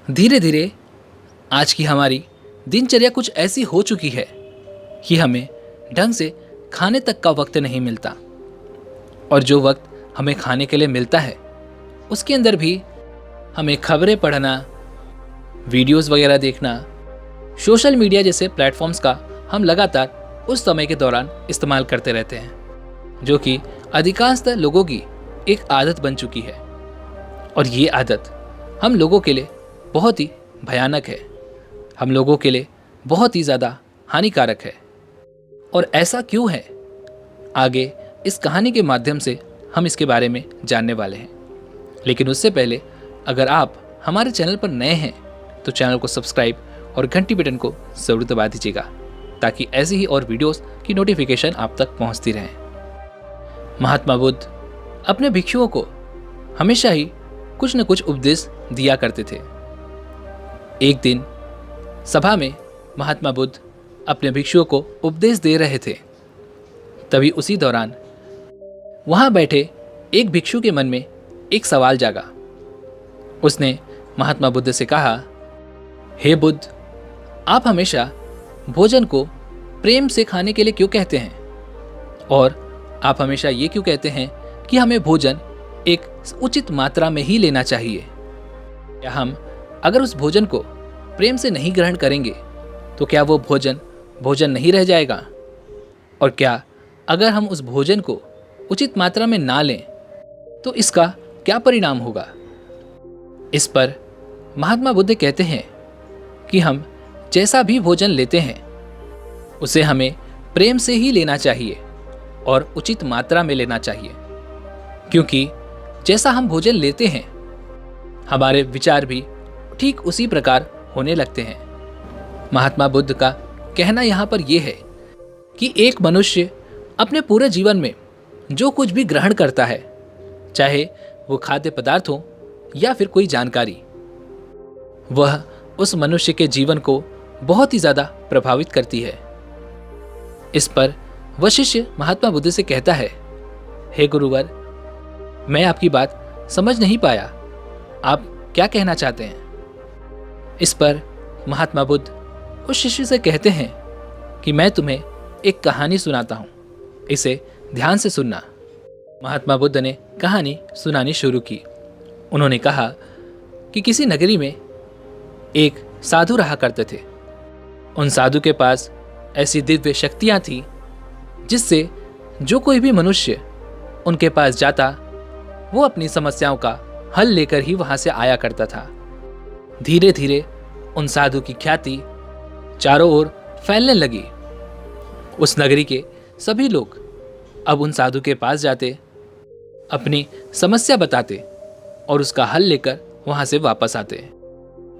धीरे धीरे आज की हमारी दिनचर्या कुछ ऐसी हो चुकी है कि हमें ढंग से खाने तक का वक्त नहीं मिलता। और जो वक्त हमें खाने के लिए मिलता है उसके अंदर भी हमें खबरें पढ़ना, वीडियोस वगैरह देखना, सोशल मीडिया जैसे प्लेटफॉर्म्स का हम लगातार उस समय के दौरान इस्तेमाल करते रहते हैं, जो कि अधिकांशतः लोगों की एक आदत बन चुकी है। और ये आदत हम लोगों के लिए बहुत ही भयानक है, हम लोगों के लिए बहुत ही ज़्यादा हानिकारक है। और ऐसा क्यों है, आगे इस कहानी के माध्यम से हम इसके बारे में जानने वाले हैं। लेकिन उससे पहले अगर आप हमारे चैनल पर नए हैं तो चैनल को सब्सक्राइब और घंटी बटन को ज़रूर दबा दीजिएगा, ताकि ऐसी ही और वीडियोस की नोटिफिकेशन आप तक पहुंचती रहे। महात्मा बुद्ध अपने भिक्षुओं को हमेशा ही कुछ न कुछ उपदेश दिया करते थे। एक दिन सभा में महात्मा बुद्ध अपने भिक्षुओं को उपदेश दे रहे थे। तभी उसी दौरान वहां बैठे एक भिक्षु के मन में एक सवाल जागा। उसने महात्मा बुद्ध से कहा, हे बुद्ध, आप हमेशा भोजन को प्रेम से खाने के लिए क्यों कहते हैं? और आप हमेशा ये क्यों कहते हैं कि हमें भोजन एक उचित मात्रा में ही लेना चाहिए? क्या हम अगर उस भोजन को प्रेम से नहीं ग्रहण करेंगे तो क्या वो भोजन भोजन नहीं रह जाएगा? और क्या अगर हम उस भोजन को उचित मात्रा में ना लें तो इसका क्या परिणाम होगा? इस पर महात्मा बुद्ध कहते हैं कि हम जैसा भी भोजन लेते हैं उसे हमें प्रेम से ही लेना चाहिए और उचित मात्रा में लेना चाहिए, क्योंकि जैसा हम भोजन लेते हैं हमारे विचार भी ठीक उसी प्रकार होने लगते हैं। महात्मा बुद्ध का कहना यहाँ पर यह है कि एक मनुष्य अपने पूरे जीवन में जो कुछ भी ग्रहण करता है, चाहे वो खाद्य पदार्थ हो या फिर कोई जानकारी, वह उस मनुष्य के जीवन को बहुत ही ज़्यादा प्रभावित करती है। इस पर वह शिष्य महात्मा बुद्ध से कहता है, हे गुरुवर, मैं आपकी बात समझ नहीं पाया, आप क्या कहना चाहते हैं? इस पर महात्मा बुद्ध उस शिष्य से कहते हैं कि मैं तुम्हें एक कहानी सुनाता हूँ, इसे ध्यान से सुनना। महात्मा बुद्ध ने कहानी सुनानी शुरू की। उन्होंने कहा कि किसी नगरी में एक साधु रहा करते थे। उन साधु के पास ऐसी दिव्य शक्तियाँ थीं जिससे जो कोई भी मनुष्य उनके पास जाता वो अपनी समस्याओं का हल लेकर ही वहाँ से आया करता था। धीरे धीरे उन साधु की ख्याति चारों ओर फैलने लगी। उस नगरी के सभी लोग अब उन साधु के पास जाते, अपनी समस्या बताते और उसका हल लेकर वहां से वापस आते।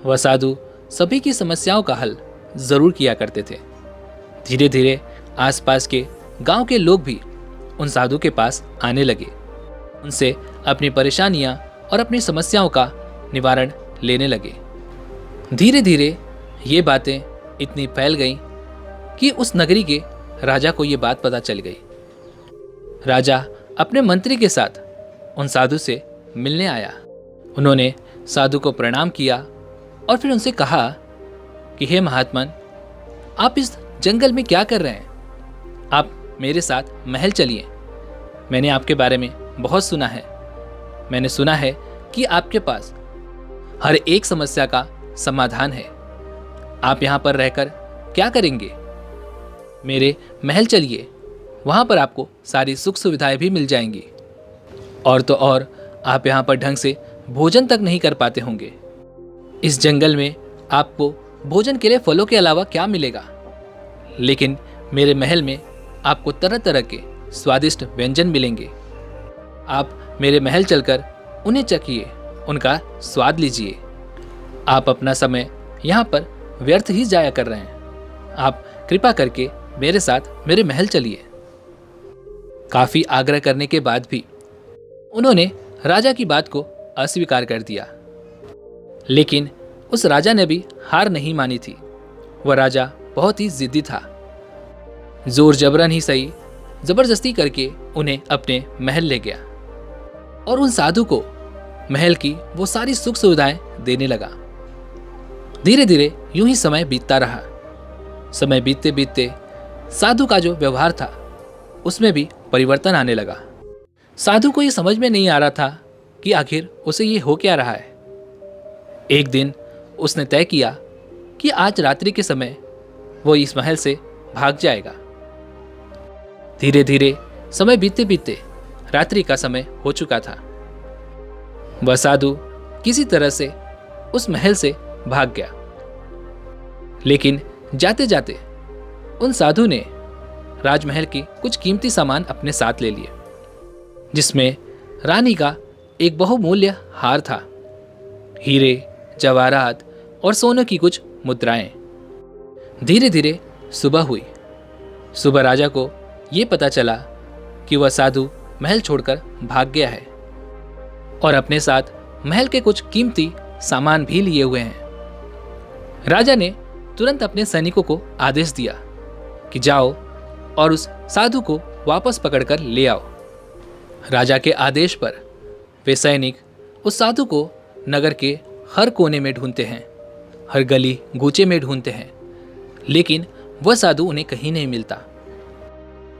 वह साधु सभी की समस्याओं का हल जरूर किया करते थे। धीरे धीरे आसपास के गांव के लोग भी उन साधु के पास आने लगे, उनसे अपनी परेशानियां और अपनी समस्याओं का निवारण लेने लगे। धीरे धीरे ये बातें इतनी फैल गईं कि उस नगरी के राजा को ये बात पता चल गई। राजा अपने मंत्री के साथ उन साधु से मिलने आया। उन्होंने साधु को प्रणाम किया और फिर उनसे कहा कि हे महात्मन, आप इस जंगल में क्या कर रहे हैं? आप मेरे साथ महल चलिए। मैंने आपके बारे में बहुत सुना है। मैंने सुना है कि आपके पास हर एक समस्या का समाधान है। आप यहाँ पर रहकर क्या करेंगे? मेरे महल चलिए, वहाँ पर आपको सारी सुख सुविधाएं भी मिल जाएंगी। और तो और आप यहाँ पर ढंग से भोजन तक नहीं कर पाते होंगे। इस जंगल में आपको भोजन के लिए फलों के अलावा क्या मिलेगा? लेकिन मेरे महल में आपको तरह तरह के स्वादिष्ट व्यंजन मिलेंगे। आप मेरे महल चलकर उन्हें चखिए, उनका स्वाद लीजिए। आप अपना समय यहाँ पर व्यर्थ ही जाया कर रहे हैं। आप कृपा करके मेरे साथ मेरे महल चलिए। काफी आग्रह करने के बाद भी उन्होंने राजा की बात को अस्वीकार कर दिया। लेकिन उस राजा ने भी हार नहीं मानी थी। वह राजा बहुत ही जिद्दी था। जोर जबरन ही सही, जबरदस्ती करके उन्हें अपने महल ले गया और उन साधु को महल की वो सारी सुख सुविधाएं देने लगा। धीरे धीरे यूं ही समय बीतता रहा। समय बीतते बीतते साधु का जो व्यवहार था उसमें भी परिवर्तन आने लगा। साधु को ये समझ में नहीं आ रहा था कि आखिर उसे ये हो क्या रहा है। एक दिन उसने तय किया कि आज रात्रि के समय वो इस महल से भाग जाएगा। धीरे धीरे समय बीतते बीतते रात्रि का समय हो चुका था। वह साधु किसी तरह से उस महल से भाग गया, लेकिन जाते जाते उन साधु ने राजमहल की कुछ कीमती सामान अपने साथ ले लिए, जिसमें रानी का एक बहुमूल्य हार था, हीरे, जवाहरात और सोने की कुछ मुद्राएं। धीरे धीरे सुबह हुई। सुबह राजा को यह पता चला कि वह साधु महल छोड़कर भाग गया है और अपने साथ महल के कुछ कीमती सामान भी लिए हुए हैं। राजा ने तुरंत अपने सैनिकों को आदेश दिया कि जाओ और उस साधु को वापस पकड़कर ले आओ। राजा के आदेश पर वे सैनिक उस साधु को नगर के हर कोने में ढूंढते हैं, हर गली गूचे में ढूंढते हैं, लेकिन वह साधु उन्हें कहीं नहीं मिलता।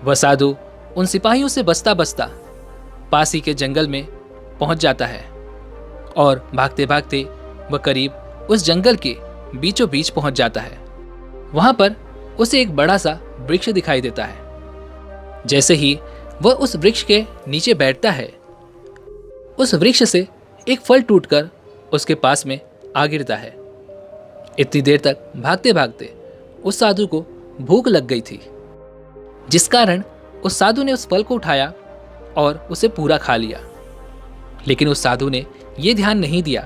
वह साधु उन सिपाहियों से बचता बचता पास ही के जंगल में पहुंच जाता है और भागते भागते वह करीब उस जंगल के बीचों बीच पहुंच जाता है। वहां पर उसे एक बड़ा सा वृक्ष दिखाई देता है। जैसे ही वह उस वृक्ष के नीचे बैठता है, उस वृक्ष से एक फल टूटकर उसके पास में आ गिरता है। इतनी देर तक भागते भागते उस साधु को भूख लग गई थी, जिस कारण उस साधु ने उस फल को उठाया और उसे पूरा खा लिया। लेकिन उस साधु ने यह ध्यान नहीं दिया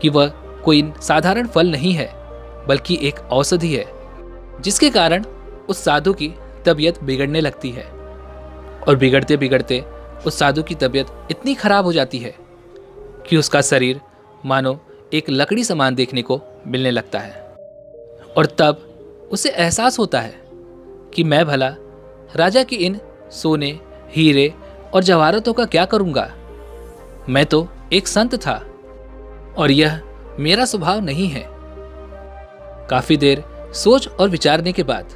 कि वह कोई साधारण फल नहीं है, बल्कि एक औषधि है, जिसके कारण उस साधु की तबीयत बिगड़ने लगती है। और बिगड़ते बिगड़ते उस साधु की तबीयत इतनी खराब हो जाती है कि उसका शरीर मानो एक लकड़ी समान देखने को मिलने लगता है। और तब उसे एहसास होता है कि मैं भला राजा की इन सोने, हीरे और जवाहरातों का क्या करूंगा। मैं तो एक संत था और यह मेरा स्वभाव नहीं है। काफी देर सोच और विचारने के बाद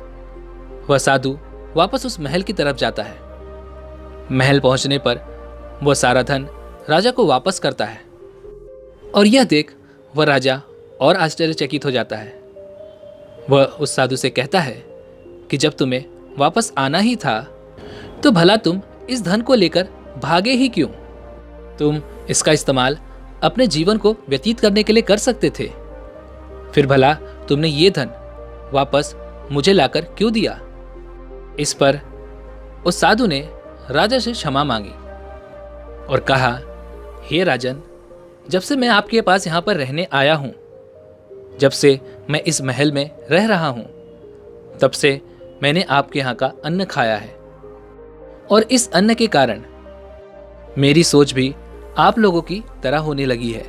वह साधु वापस उस महल की तरफ जाता है। महल पहुंचने पर वह सारा धन राजा को वापस करता है और यह देख वह राजा और आश्चर्यचकित हो जाता है। वह उस साधु से कहता है कि जब तुम्हें वापस आना ही था तो भला तुम इस धन को लेकर भागे ही क्यों? तुम इसका इस्तेमाल अपने जीवन को व्यतीत करने के लिए कर सकते थे। फिर भला तुमने ये धन वापस मुझे लाकर क्यों दिया? इस पर उस साधु ने राजा से क्षमा मांगी और कहा, हे राजन, जब से मैं आपके पास यहाँ पर रहने आया हूँ, जब से मैं इस महल में रह रहा हूँ, तब से मैंने आपके यहाँ का अन्न खाया है और इस अन्न के कारण मेरी सोच भी आप लोगों की तरह होने लगी है,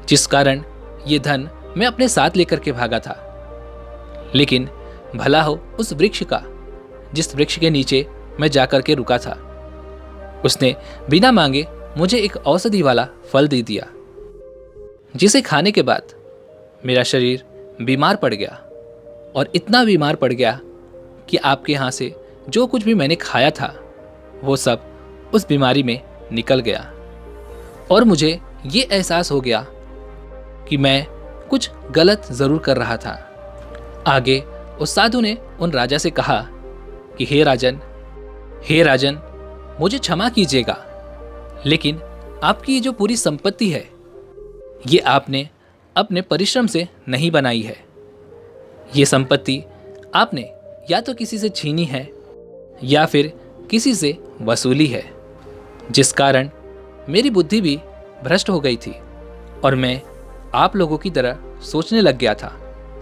जिस कारण ये धन मैं अपने साथ लेकर के भागा था। लेकिन भला हो उस वृक्ष का जिस वृक्ष के नीचे मैं जाकर के रुका था। उसने बिना मांगे मुझे एक औषधि वाला फल दे दिया, जिसे खाने के बाद मेरा शरीर बीमार पड़ गया और इतना बीमार पड़ गया कि आपके यहाँ से जो कुछ भी मैंने खाया था वो सब उस बीमारी में निकल गया और मुझे ये एहसास हो गया कि मैं कुछ गलत जरूर कर रहा था। आगे उस साधु ने उन राजा से कहा कि हे राजन, मुझे क्षमा कीजिएगा, लेकिन आपकी ये जो पूरी संपत्ति है ये आपने अपने परिश्रम से नहीं बनाई है। ये संपत्ति आपने या तो किसी से छीनी है या फिर किसी से वसूली है, जिस कारण मेरी बुद्धि भी भ्रष्ट हो गई थी और मैं आप लोगों की तरह सोचने लग गया था,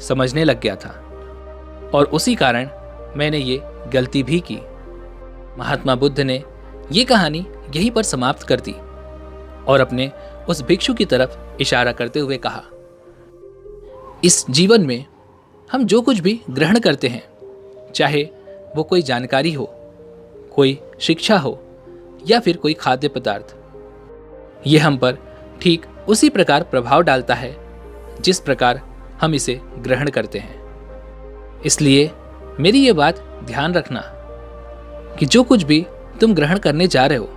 समझने लग गया था और उसी कारण मैंने ये गलती भी की। महात्मा बुद्ध ने ये कहानी यहीं पर समाप्त कर दी और अपने उस भिक्षु की तरफ इशारा करते हुए कहा, इस जीवन में हम जो कुछ भी ग्रहण करते हैं, चाहे वो कोई जानकारी हो, कोई शिक्षा हो या फिर कोई खाद्य पदार्थ, ये हम पर ठीक उसी प्रकार प्रभाव डालता है जिस प्रकार हम इसे ग्रहण करते हैं। इसलिए मेरी ये बात ध्यान रखना कि जो कुछ भी तुम ग्रहण करने जा रहे हो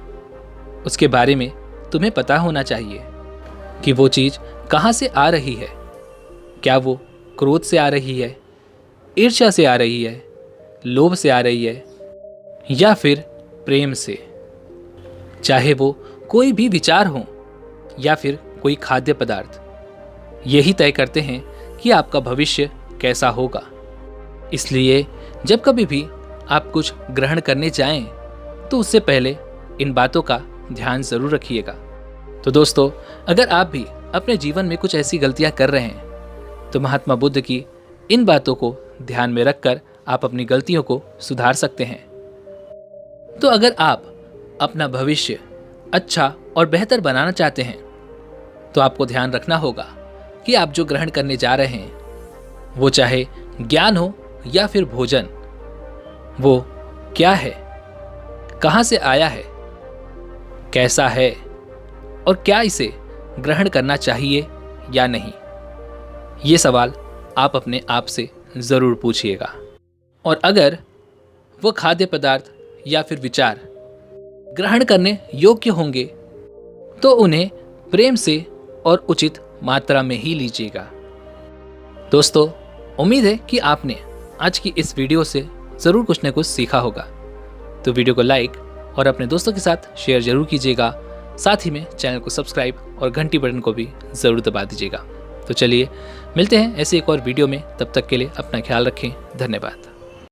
उसके बारे में तुम्हें पता होना चाहिए कि वो चीज़ कहाँ से आ रही है। क्या वो क्रोध से आ रही है, ईर्ष्या से आ रही है, लोभ से आ रही है या फिर प्रेम से। चाहे वो कोई भी विचार हो या फिर कोई खाद्य पदार्थ, यही तय करते हैं कि आपका भविष्य कैसा होगा। इसलिए जब कभी भी आप कुछ ग्रहण करने जाएं तो उससे पहले इन बातों का ध्यान जरूर रखिएगा। तो दोस्तों, अगर आप भी अपने जीवन में कुछ ऐसी गलतियां कर रहे हैं तो महात्मा बुद्ध की इन बातों को ध्यान में रखकर आप अपनी गलतियों को सुधार सकते हैं। तो अगर आप अपना भविष्य अच्छा और बेहतर बनाना चाहते हैं तो आपको ध्यान रखना होगा कि आप जो ग्रहण करने जा रहे हैं वो चाहे ज्ञान हो या फिर भोजन, वो क्या है, कहाँ से आया है, कैसा है और क्या इसे ग्रहण करना चाहिए या नहीं। ये सवाल आप अपने आप से ज़रूर पूछिएगा। और अगर वो खाद्य पदार्थ या फिर विचार ग्रहण करने योग्य होंगे तो उन्हें प्रेम से और उचित मात्रा में ही लीजिएगा। दोस्तों, उम्मीद है कि आपने आज की इस वीडियो से ज़रूर कुछ न कुछ सीखा होगा। तो वीडियो को लाइक और अपने दोस्तों के साथ शेयर जरूर कीजिएगा। साथ ही में चैनल को सब्सक्राइब और घंटी बटन को भी ज़रूर दबा दीजिएगा। तो चलिए मिलते हैं ऐसे एक और वीडियो में। तब तक के लिए अपना ख्याल रखें। धन्यवाद।